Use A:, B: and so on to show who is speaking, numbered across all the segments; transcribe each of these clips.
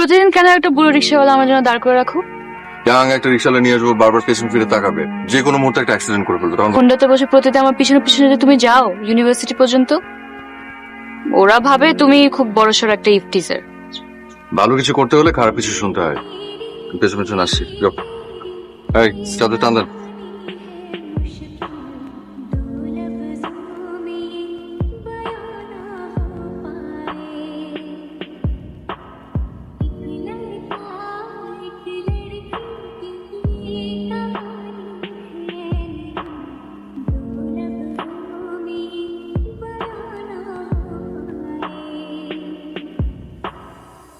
A: প্রতিদিন কেন একটা বুড়ো রিক্সাওয়ালা আমার জন্য দাঁড় করে রাখো?
B: ইয়াং একটা রিক্সাওয়ালা নিয়ে আসবো, বারবার পেছন ফিরে তাকাবে, যে কোনো মুহূর্তে একটা অ্যাক্সিডেন্ট করে ফেলবে, তখন
A: হোন্ডাতে বসে প্রতিদিন আমার পিছনে পিছনে যে তুমি যাও ইউনিভার্সিটি পর্যন্ত, ওরা ভাবে তুমি খুব বড়সড় একটা ইফটিজার।
B: ভালো কিছু করতে হলে খারাপ কিছু শুনতে হয়। পেছন পেছন আসছি, এই চাঁদের টান দেন।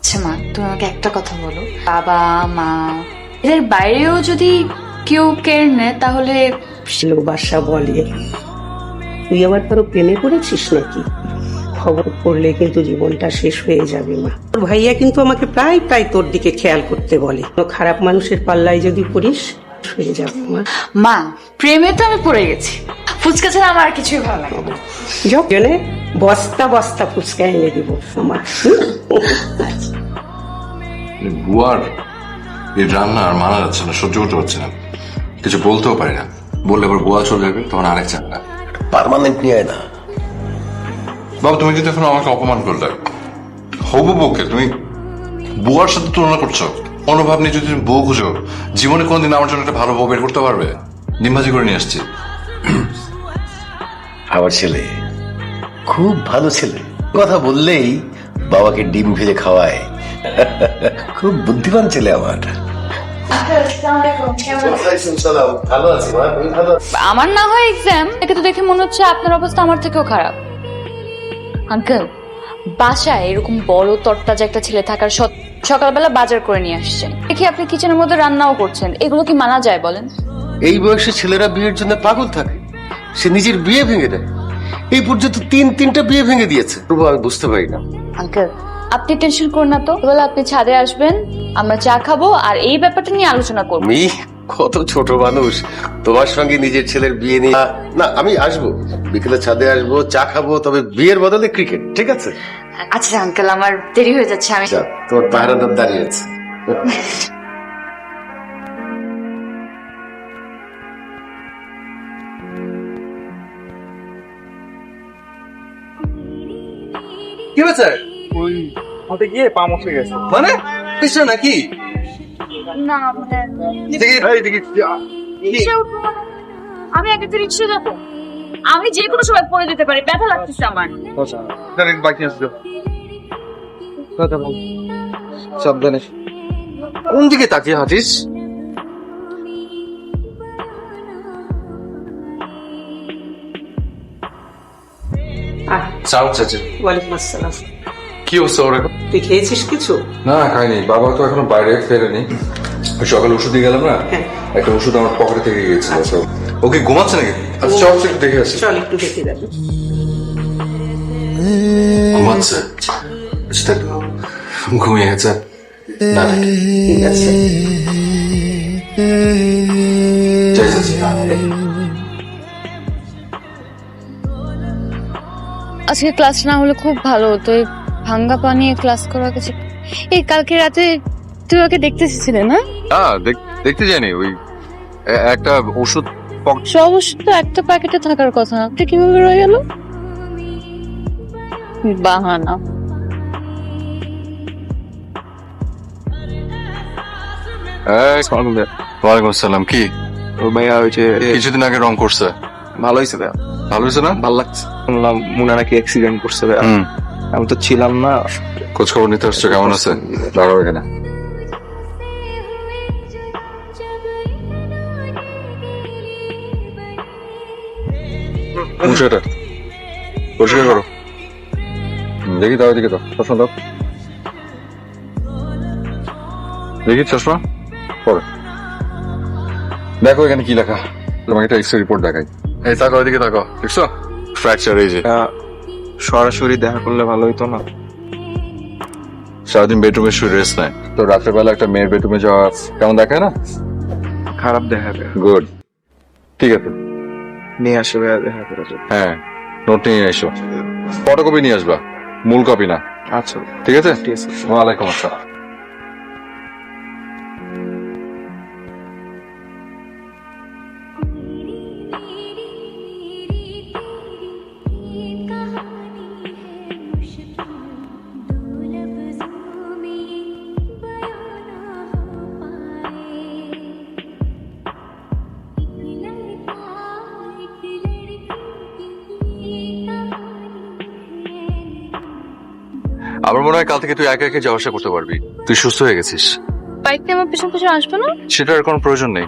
A: আচ্ছা মা, তুমি আমাকে একটা কথা বলো, বাবা মা এদের বাইরেও যদি কেউ কেয়ার নেয় তাহলে
C: ভালোবাসা বলে। তুই আবার তোর প্রেমে পড়েছিস নাকি? খবর পড়লে কিন্তু জীবনটা শেষ হয়ে যাবে মা। তোর ভাইয়া কিন্তু আমাকে প্রায় প্রায় তোর দিকে খেয়াল করতে বলে। কোনো খারাপ মানুষের পাল্লায় যদি পড়িস হয়ে যাবে মা।
A: মা, প্রেমে তো আমি পড়ে গেছি, ফুচকা ছাড়া আমার আর কিছুই ভালো লাগে না।
C: জনে বস্তা বস্তা ফুচকা এনে দিব আমার।
B: বুয়ার এই রান্না আর মানা যাচ্ছে না, সহ্য করতে পারছে না, কিছু বলতেও পারি না। বললে আবার বুয়া চলে যাবে, তখন আরেক চাঙ্গা।
D: পার্মানেন্ট নিয়ে আয় না।
B: বাবা তুমি কিন্তু এখন আমাকে অপমান করলে। হবু বউকে তুমি বুয়ার সাথে তুলনা করছো। অনুভব নিয়ে যদি তুমি বউ খুঁজো, জীবনে কোনদিন আমার জন্য একটা ভালো বউ বের করতে পারবে? ডিমভাজি করে নিয়ে আসছি।
D: আমার ছেলে খুব ভালো ছেলে, কথা বললেই বাবাকে ডিম ভেজে খাওয়ায়। খুব বুদ্ধিমান ছেলে আমার। ভালো আছি মা, তুমি ভালো আছো?
A: আমার না হয় এক্সাম, একে তো দেখে মনে হচ্ছে আপনার অবস্থা আমার থেকেও খারাপ। আঙ্কেল, বাসায় এরকম বড় তরতাজা একটা ছেলে থাকার সকালবেলা বাজার করে নিয়ে আসছেন, দেখি আপনি কিচেনের মধ্যে রান্নাও করছেন, এগুলো কি মানা যায় বলেন?
D: এই বয়সে ছেলেরা বিয়ের জন্য পাগল থাকে, সে নিজের বিয়ে ভেঙে দেয়। এই পর্যন্ত তিনটা বিয়ে ভেঙে দিয়েছে। প্রভু, আমি বুঝতে পারি না।
A: আঙ্কেল, আপনি টেনশন করুন না তো, বলে আপনি ছাদে আসবেন, আমরা চা খাবো আর এই ব্যাপারটা নিয়ে আলোচনা করবো।
D: আমি কত ছোট মানুষ, তোমার সঙ্গে নিজের ছেলের বিয়ে নিয়ে না। আমি আসবো, বিকেলে ছাদে আসবো, চা খাবো, তবে বিয়ের বদলে ক্রিকেট, ঠিক আছে?
A: আচ্ছা আঙ্কেল, আমার দেরি হয়ে যাচ্ছে, আমি
D: আচ্ছা, তোমার পাহারাদার দাঁড়িয়ে আছে।
E: কি হয়েছে? ওই হাতে গিয়ে পা মচকে গেছে। মানে কিছু নাকি?
A: না
E: দেখি এই দেখি
A: আমি আগে তো রিক্সা যাবো, আমি যে কোনো সময় পড়ে যেতে পারি, ব্যথা লাগতেছে আমার।
E: ডাইরেক্ট বাইক নিয়ে আসবে। কথা বল, সাবধানে। কোন দিকে তাকিয়ে হাঁটিস?
B: চাও চাচা,
C: ওয়ালাইকুম আসসালাম।
B: কি অবস্থা ওর এখন?
C: তুই খেয়েছিস কিছু?
B: না খাইনি, বাবা তো এখনো বাইরে ফেরেনি। সকালে ওষুধ দিয়ে গেলাম না, একটা ওষুধ আমার পকেটে থেকে গিয়েছিল। ওকে ঘুমাচ্ছে নাকি? আচ্ছা চল একটু দেখে আসি।
C: চল একটু দেখে যাবি।
B: ঘুমাচ্ছে? আচ্ছা, ঘুমিয়ে গেছে না?
C: ঠিক আছে।
B: যাই চাচি।
A: আজকে ক্লাস না হলে খুব ভালো হতো, এই ভাঙ্গা পানি ক্লাস করা গেছে। এই কালকে রাতে তুই ওকে দেখতে এসেছিলে না?
B: দেখতে যায়নি, ওই একটা ওষুধ
A: সব ওষুধ তো একটা প্যাকেটে থাকার কথা, এটা কিভাবে রয়ে গেল? বাহানা।
B: ওয়ালাইকুম আসসালাম। কি
E: ও ভাইয়া ওই যে
B: কিছুদিন আগে রং করছে?
E: ভালো হয়েছে ভাইয়া,
B: ভালো হয়েছে না?
E: ভালো লাগছে। শুনলাম মুনা নাকি অ্যাক্সিডেন্ট করছে ভাইয়া।
B: হুম,
E: আমি তো ছিলাম না।
B: খোঁজ খবর নিতে আসছো, কেমন আছে? দাঁড়াও এখানে। সেটা পরিষ্কার করো। দেখি দাও, এদিকে দাও, চশমা দাও। দেখি চশমা পরে দেখো এখানে কি লেখা। তোমাকে একটা এক্সরে রিপোর্ট দেখাই। এই তাকাও, এদিকে তাকাও, দেখছো ফ্র্যাকচার? এই যে
E: সরাসরি দেখা করলে ভালো হইতো না?
B: সারাদিন বেডরুমে শুয়ে রেস্ট নেয়, তো রাত্রেবেলা একটা মেয়ের বেডরুমে যাওয়া কেমন দেখায় না?
E: খারাপ দেখাবে।
B: গুড, ঠিক আছে।
E: নিয়ে আসে ভাইয়া, দেখা করে যাবে।
B: হ্যাঁ, নোট নিয়ে এসো, ফটোকপি নিয়ে আসবা, মূল কপি না।
E: আচ্ছা
B: ঠিক আছে?
E: ঠিক আছে।
B: ওয়ালাইকুম আসসালাম। আমার মনে হয় কাল থেকে তুই একা একা যাওয়া আসা করতে পারবি। তুই সুস্থ হয়ে গেছিস।
A: বাইক নিয়ে আমার পেছন পেছন আসবে না?
B: সেটার কোনো প্রয়োজন নেই।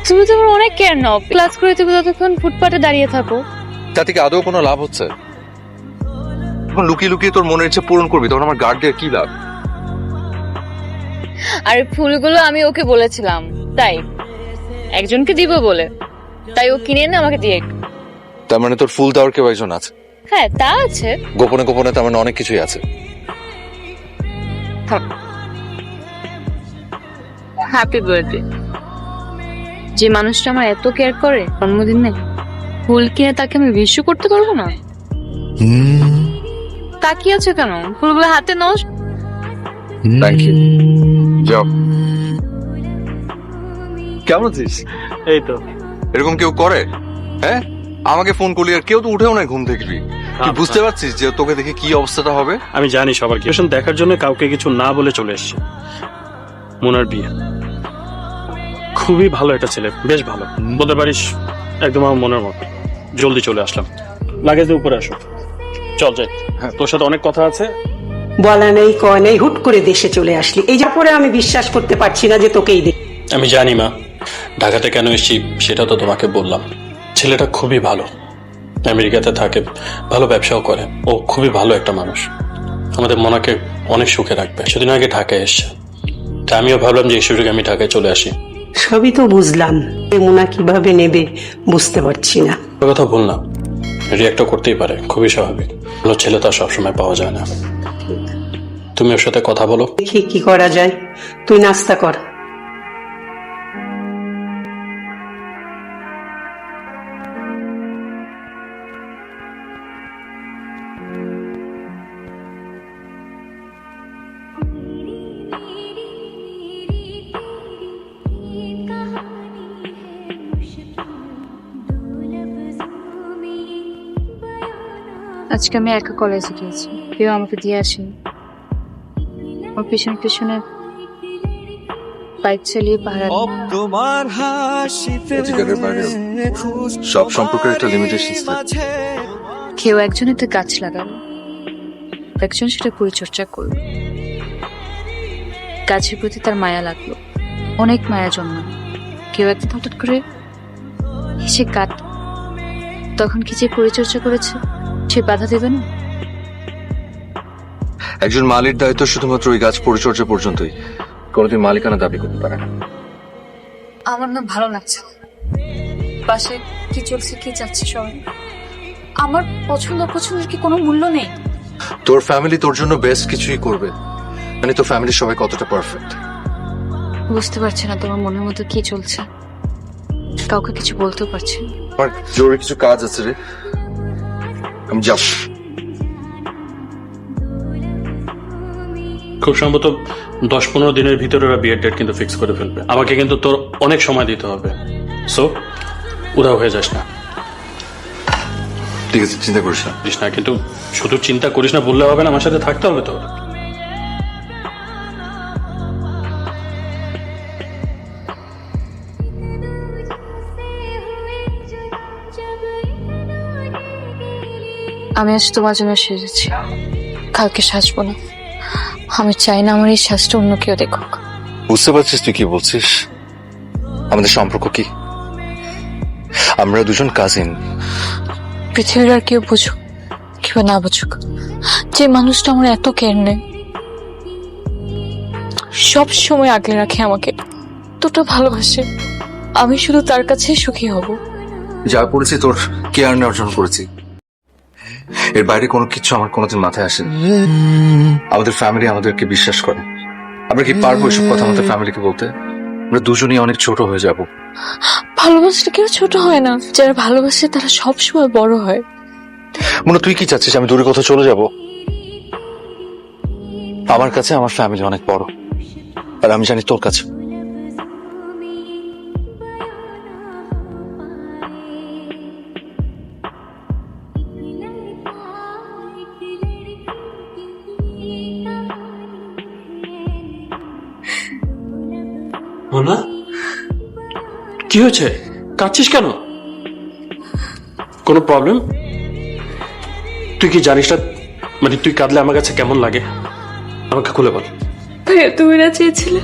A: তুমি তো আমার অনেক কেয়ার নাও। ক্লাস করে তুমি ততক্ষণ ফুটপাতে দাঁড়িয়ে থাকো।
B: তা থেকে আদৌ কোনো লাভ হচ্ছে? এখন লুকিয়ে লুকিয়ে তোর মনের ইচ্ছে পূরণ করবি, তখন আমার গার্ড দিয়ে কি লাভ?
A: আর ফুলগুলো আমি ওকে বলেছিলাম, তাই একজনকে দিব বলে, তাই ও কিনে এনে আমাকে দিয়ে।
B: তার মানে তোর ফুল দেওয়ার কেউ একজন আছে?
A: হ্যাঁ, তা আছে।
B: গোপনে গোপনে তার মানে অনেক কিছুই আছে।
A: Happy birthday. যে মানুষটা আমার এত কেয়ার করে, জন্মদিনে ফুল কিনে তাকে আমি উইশ করতে পারবো না? তাকিয়ে আছে কেন? ফুলগুলো হাতে নাও।
B: Thank you. যাও। কেমন আছিস?
F: এই তো
B: এরকম কেউ করে? হ্যাঁ, আমাকে ফোন করলি আর কেউ তো উঠেও নাই ঘুম থেকে। তুই বুঝতে পারছিস যে তোকে দেখে কি অবস্থাটা হবে?
F: আমি জানি সবার কি দেখার জন্য কাউকে কিছু না বলে চলে এসেছি। মোনার বিয়ে, খুবই ভালো একটা ছেলে, বেশ ভালো বলতে পারিস, একদম আমার মনের মতো। জলদি চলে আসলাম, লাগেজ দিয়ে উপরে আসো। চল যাই, তোর সাথে অনেক কথা আছে।
C: বলা নেই কয় নেই, হুট করে দেশে চলে আসলি। এই যা পরে আমি বিশ্বাস করতে পারছি না যে তোকেই দেখ।
F: আমি জানি মা, ঢাকাতে কেন এসেছি সেটা তো তোমাকে বললাম। ছেলেটা খুবই ভালো, আমেরিকাতে থাকে, ভালো ব্যবসাও করে। ও খুবই ভালো একটা মানুষ, আমাদের মনাকে অনেক সুখে রাখবে। সেদিন আগে ঢাকায় এসছে, তা আমিও ভাবলাম যে এই সুযোগে আমি ঢাকায় চলে আসি।
C: সবই তো বুঝলাম, মোনা কিভাবে নেবে বুঝতে পারছি না।
F: ওর কথা বল না, রিয়াক্টও করতেই পারে, খুবই স্বাভাবিক। ভালো ছেলে তো আর সবসময় পাওয়া যায় না। তুমি ওর সাথে কথা বলো।
C: দেখি কি করা যায়। তুই নাস্তা কর।
A: আজকে আমি একা কলেজে গিয়েছি, কেউ আমাকে দিয়ে আসেনি। ওর পিছনে পিছনে বাইক চালিয়ে পাহারা।
G: তোমার হাসিতে
B: অধিকারের বাইরে সব সম্পর্কের একটা লিমিটেশন থাকে।
A: কেউ একজন একটা গাছ লাগালো, একজন সেটা পরিচর্যা করলো। গাছের প্রতি তার মায়া লাগলো, অনেক মায়া জন্মালো। কেউ একদিন হঠাৎ করে এসে কাট, তখন কি যে পরিচর্যা করেছে সে বাধা দেবে না?
B: একজন মালির দায়িত্ব শুধুমাত্র ওই গাছ পরিচর্যা পর্যন্তই, কোনোদিন মালিকানা দাবি করতে পারে না।
A: আমার না ভালো লাগছে না। পাশে কি চলছে, কি যাচ্ছে সবাই। আমার পছন্দ অপছন্দের কি কোনো মূল্য নেই?
B: তোর ফ্যামিলি তোর জন্য বেস্ট কিছুই করবে, মানে তোর ফ্যামিলির সবাই কতটা পারফেক্ট।
A: বুঝতে পারছি না তোমার মনের মধ্যে কি চলছে, কাউকে কিছু বলতেও পারছি না।
B: আমার জরুরি কিছু কাজ আছে রে, আমি যাব।
F: খুব সম্ভবত 10-15 দিনের ভিতরে ওরা বিয়ের ডেট কিন্তু ফিক্স করে ফেলবে। আমাকে কিন্তু তোর অনেক সময় দিতে হবে, সো উদাও হয়ে যাস না।
B: ঠিক আছে, চিন্তা করিস না।
F: করিস না, কিন্তু শুধু চিন্তা করিস না বললে হবে না, আমার সাথে থাকতে হবে তো।
A: আমি আজ তোমার জন্য সেজেছি, কালকে সাজবো না। আমি চাই না আমার এই সাজটা অন্য কেউ দেখুক।
B: বুঝতে পারছিস তুই কি বলছিস? আমাদের সম্পর্ক কি? আমরা দুজন কাজিন।
A: পৃথিবীর আর কেউ বুঝুক কেউ না বুঝুক, যে মানুষটা আমার এত কেয়ার নেয়, সব সময় আগলে রাখে আমাকে, তোটা ভালোবাসে, আমি শুধু তার কাছেই সুখী হব।
B: যা করেছি তোর কেয়ার নিয়ে অর্জন করেছি, এর বাইরে কোনো কিছু আমার কোনোদিন মাথায় আসেনি। আমাদের ফ্যামিলি আমাদেরকে বিশ্বাস করে, আমরা কি পারবো এসব কথা আমাদের ফ্যামিলিকে বলতে? আমরা দুজনেই অনেক ছোট হয়ে যাব।
A: ভালোবাসলে কেউ ছোট হয় না, যারা ভালোবাসে তারা সবসময় বড় হয়।
B: মনে তুই কি চাচ্ছিস আমি দূরে কোথাও চলে যাব? আমার কাছে আমার ফ্যামিলি অনেক বড়, আর আমি জানি তোর কাছে।
F: মোনা, কি হয়েছে? কাঁদছিস কেন? কোনো প্রবলেম? তুই কি জানিস না মানে তুই কাঁদলে আমার কাছে কেমন লাগে আমাকে খুলে বল।
A: ভাইয়া তুমি না চেয়েছিলে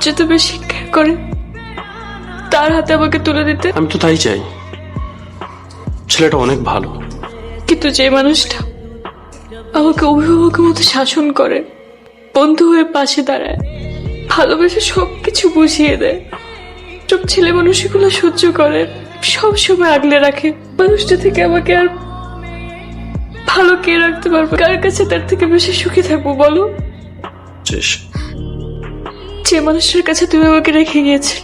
A: যত বেশি কেয়ার করে তার হাতে আমাকে তুলে দিতে,
F: আমি তো তাই চাই। ছেলেটা অনেক ভালো।
A: কিন্তু যে মানুষটা আমাকে অভিভাবকের মতো শাসন করে, বন্ধু হয়ে পাশে দাঁড়ায়, ভালোবেসে সবকিছু বুঝিয়ে দেয়, সব ছেলে মানুষগুলো সহ্য করে, সব সময় আগলে রাখে, মানুষটা থেকে আমাকে আর ভালো কে রাখতে পারবো? কার কাছে তার থেকে বেশি সুখী থাকবো বলো?
F: শেষ।
A: যে মানুষের কাছে তুমি আমাকে রেখে গিয়েছে,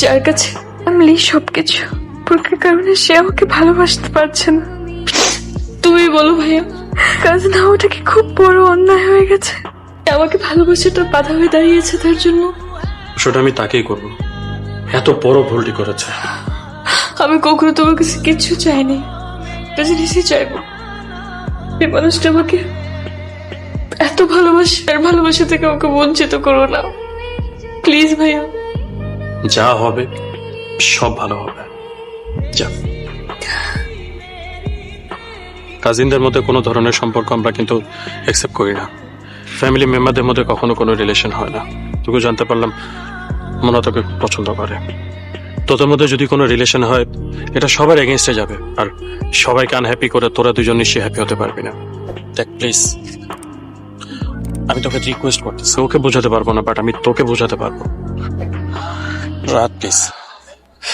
A: যার কাছে আমি সবকিছু, প্রকৃতির কারণে সে আমাকে ভালোবাসতে পারছে না। তুমি বলো ভাইয়া, কাজ না ওটা কি খুব বড় অন্যায় হয়ে গেছে? আমাকে ভালোবাসাটা বাধা হয়ে দাঁড়িয়েছে তার জন্য।
F: সেটা আমি তাকেই করব, এত বড় ভুলটি করেছে।
A: আমি কখনো তোমার কাছে কিচ্ছু চাইনি, একটা জিনিসই চাইবো, এই মানুষটা আমাকে এত ভালোবাসে, আর ভালোবাসা থেকে আমাকে বঞ্চিত করো না প্লিজ ভাইয়া।
F: যা হবে সব ভালো হবে। যা। কাজিনদের মধ্যে কোনো ধরনের সম্পর্ক আমরা কিন্তু অ্যাকসেপ্ট করি না। ফ্যামিলি মেম্বারদের মধ্যে কখনো কোনো রিলেশন হয় না। তোকে জানতে পারলাম মনে তোকে পছন্দ করে। তোদের মধ্যে যদি কোনো রিলেশন হয় এটা সবার এগেনস্টে যাবে, আর সবাইকে আনহ্যাপি করে তোরা দুজন নিশ্চয়ই হ্যাপি হতে পারবি না। দেখ প্লিজ, আমি তোকে রিকোয়েস্ট করতেছি, ওকে বোঝাতে পারবো না, বাট আমি তোকে বোঝাতে পারবো। রাত প্লিজ।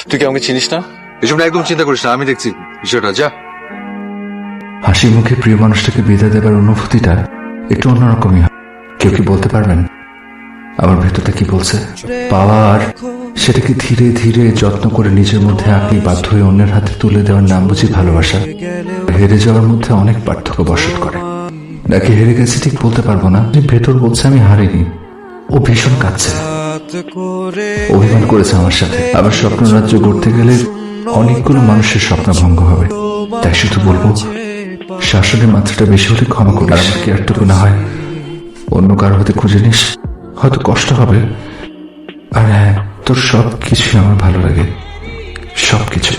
B: তুই কি আমাকে চিনিস না? এসব না, একদম চিন্তা করিস না, আমি দেখছি বিষয়টা। যা।
H: হাসি মুখে প্রিয় মানুষটাকে বিদায় দেবার অনুভূতিটা একটু অন্যরকমই হয়। কেউ কি বলতে পারবেন আমার ভেতরটা কি বলছে? পাওয়ার সেটাকে ধীরে ধীরে যত্ন করে নিজের মধ্যে আঁকড়ে বাধ্য হয়ে অন্যের হাতে তুলে দেওয়ার নাম বুঝি ভালোবাসা। হেরে যাওয়ার মধ্যে অনেক পার্থক্য বসত করে। নাকি হেরে গেছে ঠিক বলতে পারবো না, ভেতর বলছে আমি হারিনি। ও ভীষণ কাঁদছে, অভিমান করেছে আমার সাথে। আবার স্বপ্ন রাজ্য গড়তে গেলে অনেকগুলো মানুষের স্বপ্ন ভঙ্গ হবে। তাই শুধু বলবো, শাসনের মাত্রাটা বেশি হলে ক্ষমা করিস। আমার কেয়ারটুকু না হয় অন্য কারো হতে খুঁজে নিস, হয়তো কষ্ট হবে। আর হ্যাঁ, তোর সব কিছুই আমার ভালো লাগে, সবকিছু।